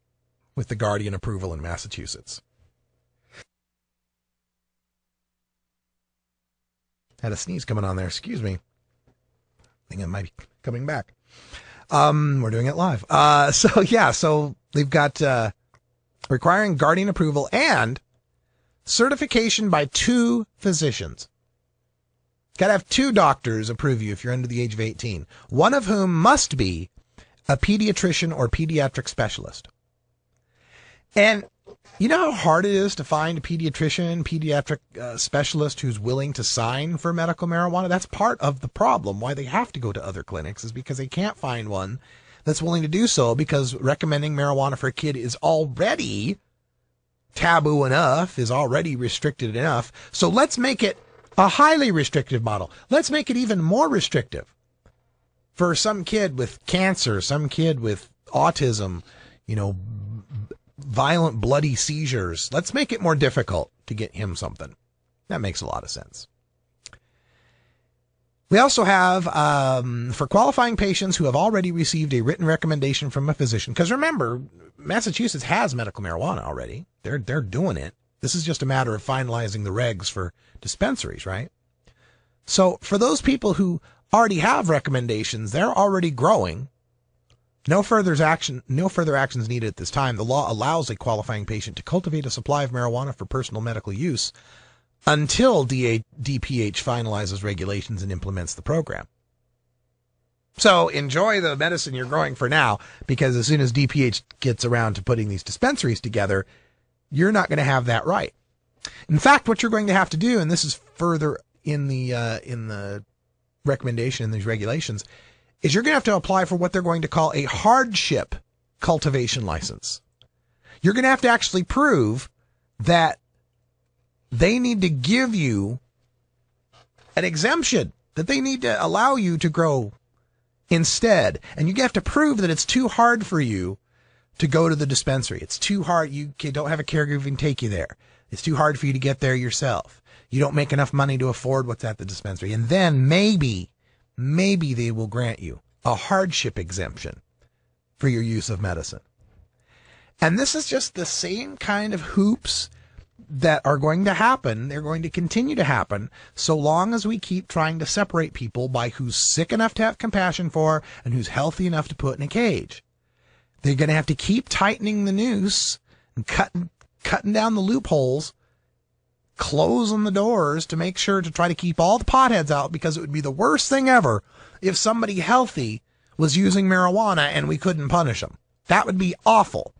with the guardian approval in Massachusetts? Had a sneeze coming on there. Excuse me. I think it might be coming back. We're doing it live. So they've got requiring guardian approval and certification by 2 physicians. Got to have 2 doctors approve you if you're under the age of 18, one of whom must be a pediatrician or pediatric specialist. And you know how hard it is to find a pediatric specialist who's willing to sign for medical marijuana? That's part of the problem. Why they have to go to other clinics is because they can't find one that's willing to do so, because recommending marijuana for a kid is already taboo enough, is already restricted enough. So let's make it a highly restrictive model. Let's make it even more restrictive for some kid with cancer, some kid with autism, violent bloody seizures. Let's make it more difficult to get him something. That makes a lot of sense. We also have, for qualifying patients who have already received a written recommendation from a physician, because remember, Massachusetts has medical marijuana already. They're doing it. This is just a matter of finalizing the regs for dispensaries, right? So for those people who already have recommendations, they're already growing. No further actions needed at this time. The law allows a qualifying patient to cultivate a supply of marijuana for personal medical use until DPH finalizes regulations and implements the program. So enjoy the medicine you're growing for now, because as soon as DPH gets around to putting these dispensaries together, you're not going to have that right. In fact, what you're going to have to do, and this is further in the recommendation in these regulations, is you're going to have to apply for what they're going to call a hardship cultivation license. You're going to have to actually prove that they need to give you an exemption, that they need to allow you to grow instead. And you have to prove that it's too hard for you to go to the dispensary. It's too hard. You don't have a caregiver who can take you there. It's too hard for you to get there yourself. You don't make enough money to afford what's at the dispensary. And then maybe they will grant you a hardship exemption for your use of medicine. And this is just the same kind of hoops that are going to happen. They're going to continue to happen so long as we keep trying to separate people by who's sick enough to have compassion for and who's healthy enough to put in a cage. They're going to have to keep tightening the noose and cutting down the loopholes, closing the doors to make sure to try to keep all the potheads out, because it would be the worst thing ever if somebody healthy was using marijuana and we couldn't punish them. That would be awful.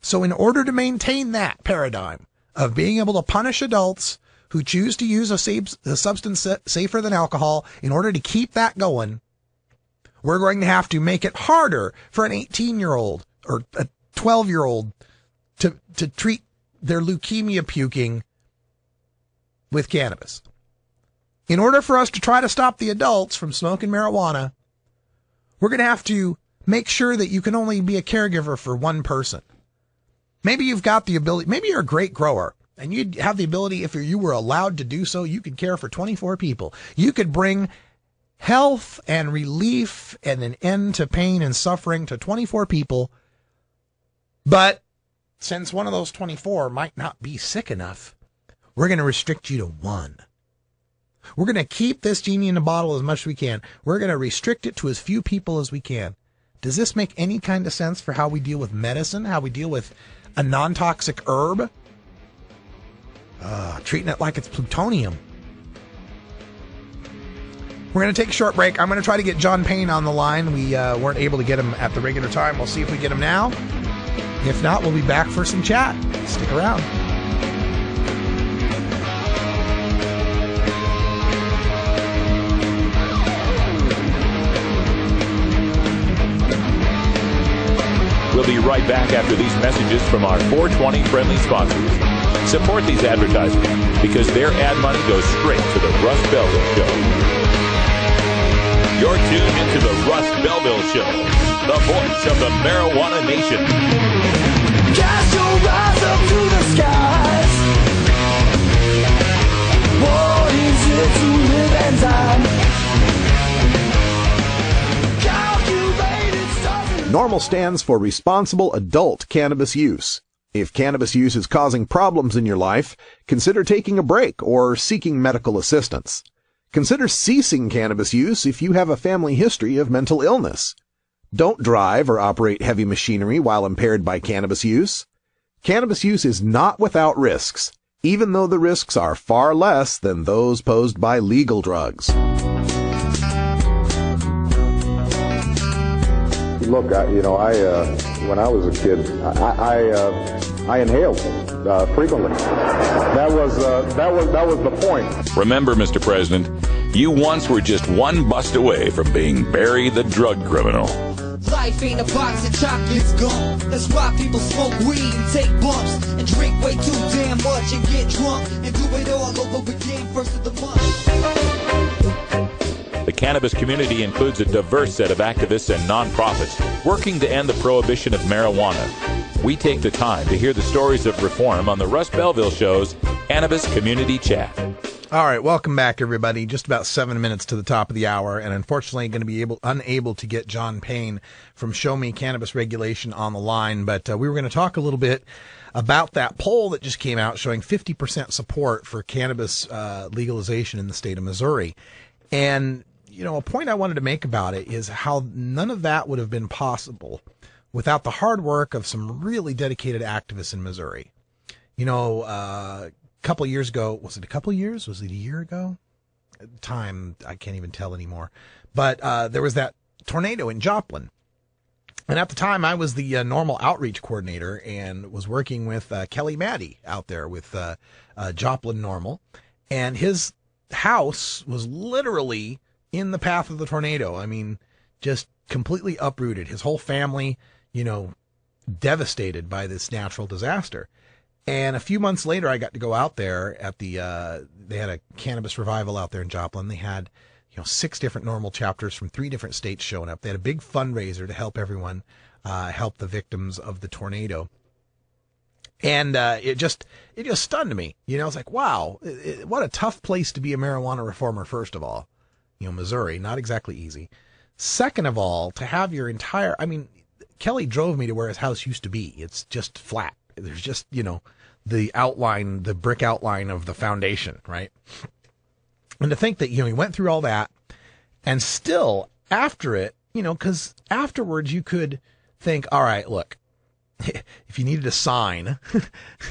So in order to maintain that paradigm of being able to punish adults who choose to use a substance safer than alcohol, in order to keep that going, we're going to have to make it harder for an 18-year-old or a 12-year-old to treat their leukemia puking with cannabis. In order for us to try to stop the adults from smoking marijuana, we're going to have to make sure that you can only be a caregiver for one person. Maybe you've got the ability, maybe you're a great grower, and you'd have the ability, if you were allowed to do so, you could care for 24 people. You could bring health and relief and an end to pain and suffering to 24 people. But since one of those 24 might not be sick enough, we're going to restrict you to one. We're going to keep this genie in the bottle as much as we can. We're going to restrict it to as few people as we can. Does this make any kind of sense for how we deal with medicine, how we deal with a non-toxic herb? Treating it like it's plutonium. We're going to take a short break. I'm going to try to get John Payne on the line. We weren't able to get him at the regular time. We'll see if we get him now. If not, we'll be back for some chat. Stick around. We'll be right back after these messages from our 420 friendly sponsors. Support these advertisers because their ad money goes straight to the Russ Belville Show. You're tuned into the Russ Belville Show, the voice of the marijuana nation. Cast your eyes up to the skies. What is it to live and die? NORMAL stands for Responsible Adult Cannabis Use. If cannabis use is causing problems in your life, consider taking a break or seeking medical assistance. Consider ceasing cannabis use if you have a family history of mental illness. Don't drive or operate heavy machinery while impaired by cannabis use. Cannabis use is not without risks, even though the risks are far less than those posed by legal drugs. Look, when I was a kid, I inhaled frequently. That was the point. Remember, Mr. President, you once were just one bust away from being Barry the drug criminal. Life ain't a box of chocolates gum. That's why people smoke weed and take bumps and drink way too damn much and get drunk and do it all over again first of the month. The cannabis community includes a diverse set of activists and nonprofits working to end the prohibition of marijuana. We take the time to hear the stories of reform on the Russ Belville Show's Cannabis Community Chat. All right, welcome back, everybody. Just about 7 minutes to the top of the hour, and unfortunately going to be unable to get John Payne from Show Me Cannabis Regulation on the line, but we were going to talk a little bit about that poll that just came out showing 50% support for cannabis legalization in the state of Missouri. And, you know, a point I wanted to make about it is how none of that would have been possible without the hard work of some really dedicated activists in Missouri. You know, a couple of years ago, was it a couple of years? Was it a year ago? Time, I can't even tell anymore. But there was that tornado in Joplin. And at the time, I was the normal outreach coordinator and was working with Kelly Maddie out there with Joplin Normal. And his house was literally in the path of the tornado. I mean, just completely uprooted. His whole family, you know, devastated by this natural disaster. And a few months later, I got to go out there at they had a cannabis revival out there in Joplin. They had, 6 different normal chapters from 3 different states showing up. They had a big fundraiser to help everyone, help the victims of the tornado. And it just stunned me. I was like, wow, what a tough place to be a marijuana reformer, first of all. Missouri, not exactly easy. Second of all, to have your entire, Kelly drove me to where his house used to be. It's just flat. There's just, the outline, the brick outline of the foundation, right? And to think that, he went through all that and still after it, because afterwards you could think, all right, look, if you needed a sign,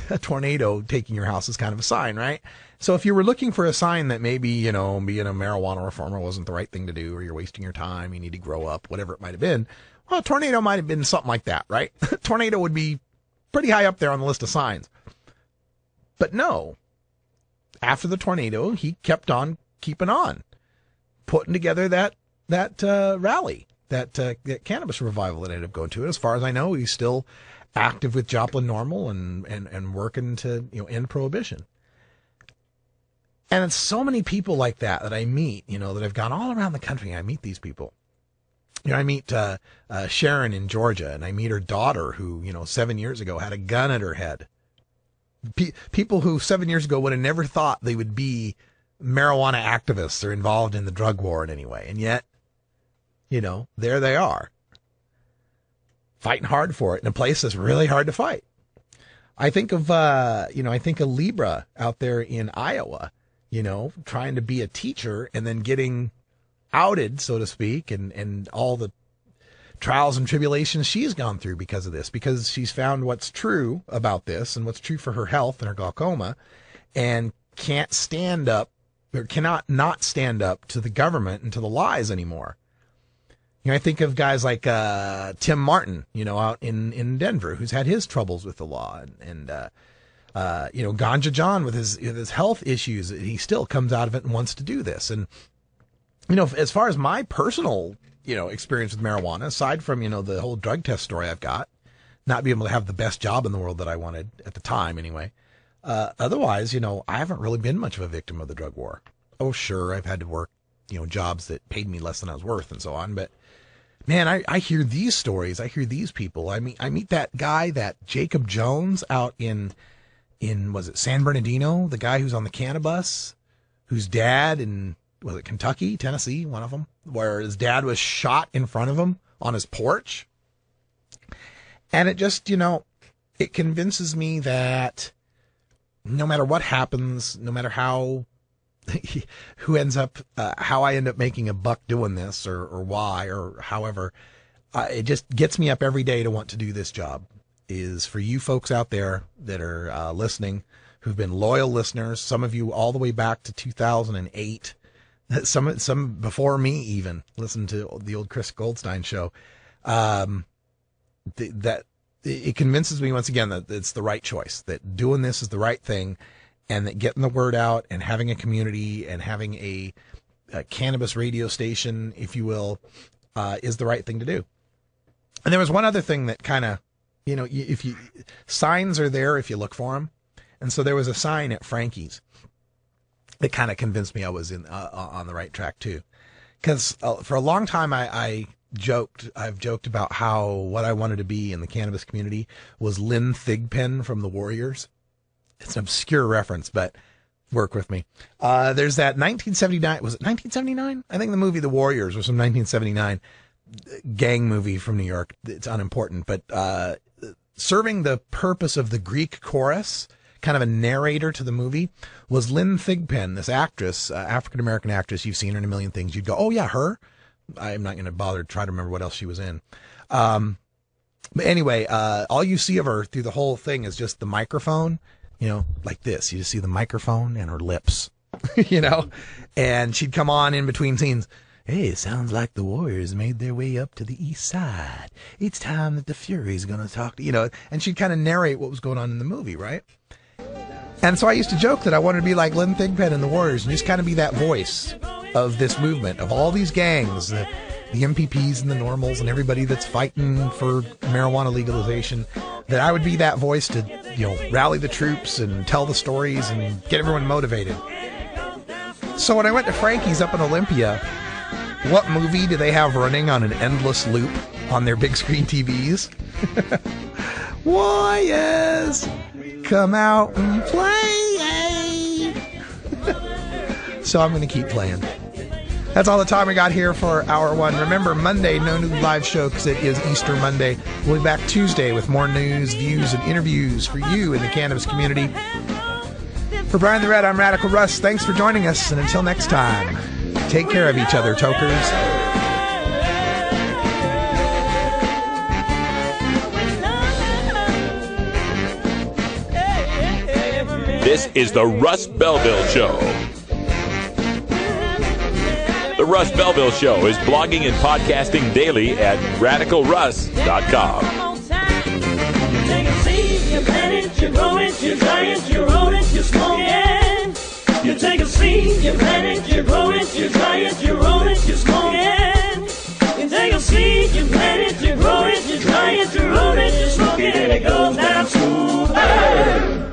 a tornado taking your house is kind of a sign, right? So if you were looking for a sign that maybe, being a marijuana reformer wasn't the right thing to do, or you're wasting your time, you need to grow up, whatever it might have been, well, a tornado might have been something like that, right? Tornado would be pretty high up there on the list of signs. But no, after the tornado, he kept on keeping on, putting together that rally, that cannabis revival that I ended up going to. And as far as I know, he's still active with Joplin Normal and working to end prohibition. And it's so many people like that I meet, that I've gone all around the country. I meet these people. I meet Sharon in Georgia, and I meet her daughter who, 7 years ago had a gun at her head. People who 7 years ago would have never thought they would be marijuana activists or involved in the drug war in any way. And yet, there they are, fighting hard for it in a place that's really hard to fight. I think of, Libra out there in Iowa, trying to be a teacher and then getting outed, so to speak, and all the trials and tribulations she's gone through because of this, because she's found what's true about this and what's true for her health and her glaucoma, and can't stand up, or cannot not stand up to the government and to the lies anymore. I think of guys like Tim Martin, out in Denver, who's had his troubles with the law, and Ganja John with his health issues. He still comes out of it and wants to do this. And as far as my personal, experience with marijuana, aside from, the whole drug test story I've got, not being able to have the best job in the world that I wanted at the time anyway, Otherwise, I haven't really been much of a victim of the drug war. Oh, sure, I've had to work, jobs that paid me less than I was worth and so on. But, man, I hear these stories. I hear these people. I meet that guy, that Jacob Jones out in was it San Bernardino? The guy who's on the cannabis, whose dad was it Kentucky, Tennessee, one of them, where his dad was shot in front of him on his porch. And it just, it convinces me that no matter what happens, no matter how, who ends up, how I end up making a buck doing this or why or however, it just gets me up every day to want to do this job. Is for you folks out there that are listening, who've been loyal listeners, some of you all the way back to 2008, some before me even, listen to the old Chris Goldstein show, that it convinces me once again that it's the right choice, that doing this is the right thing, and that getting the word out and having a community and having a cannabis radio station, if you will, is the right thing to do. And there was one other thing that kind of, signs are there if you look for them. And so there was a sign at Frankie's that kind of convinced me I was on the right track too. Because for a long time I've joked about how what I wanted to be in the cannabis community was Lynn Thigpen from the Warriors. It's an obscure reference, but work with me. There's that 1979, was it 1979? I think the movie The Warriors was from 1979. Gang movie from New York. It's unimportant, but serving the purpose of the Greek chorus, kind of a narrator to the movie, was Lynn Thigpen, this actress, African-American actress. You've seen her in a million things. You'd go, oh yeah, her. I'm not going to bother to try to remember what else she was in. But anyway, all you see of her through the whole thing is just the microphone, like this. You just see the microphone and her lips, and she'd come on in between scenes. Hey, it sounds like the Warriors made their way up to the east side. It's time that the Fury's going to talk to, and she'd kind of narrate what was going on in the movie, right? And so I used to joke that I wanted to be like Lynn Thigpen in the Warriors and just kind of be that voice of this movement, of all these gangs, the MPPs and the Normals and everybody that's fighting for marijuana legalization, that I would be that voice to, rally the troops and tell the stories and get everyone motivated. So when I went to Frankie's up in Olympia, what movie do they have running on an endless loop on their big screen TVs? Warriors, come out and play. So I'm going to keep playing. That's all the time we got here for Hour 1. Remember, Monday, no new live show because it is Easter Monday. We'll be back Tuesday with more news, views, and interviews for you in the cannabis community. For Brian the Red, I'm Radical Russ. Thanks for joining us, and until next time, take care of each other, tokers. This is the Russ Belville Show. The Russ Belville Show is blogging and podcasting daily at radicalruss.com. You take a seed, you plant it, you grow it, you dry it, you roll it, you smoke it. You take a seed, you plant it, you grow it, you dry it, you roll it, you smoke it. You take a seed, you plant it, you grow it, you dry it, you roll it, you smoke it, and it goes down smooth. Hey!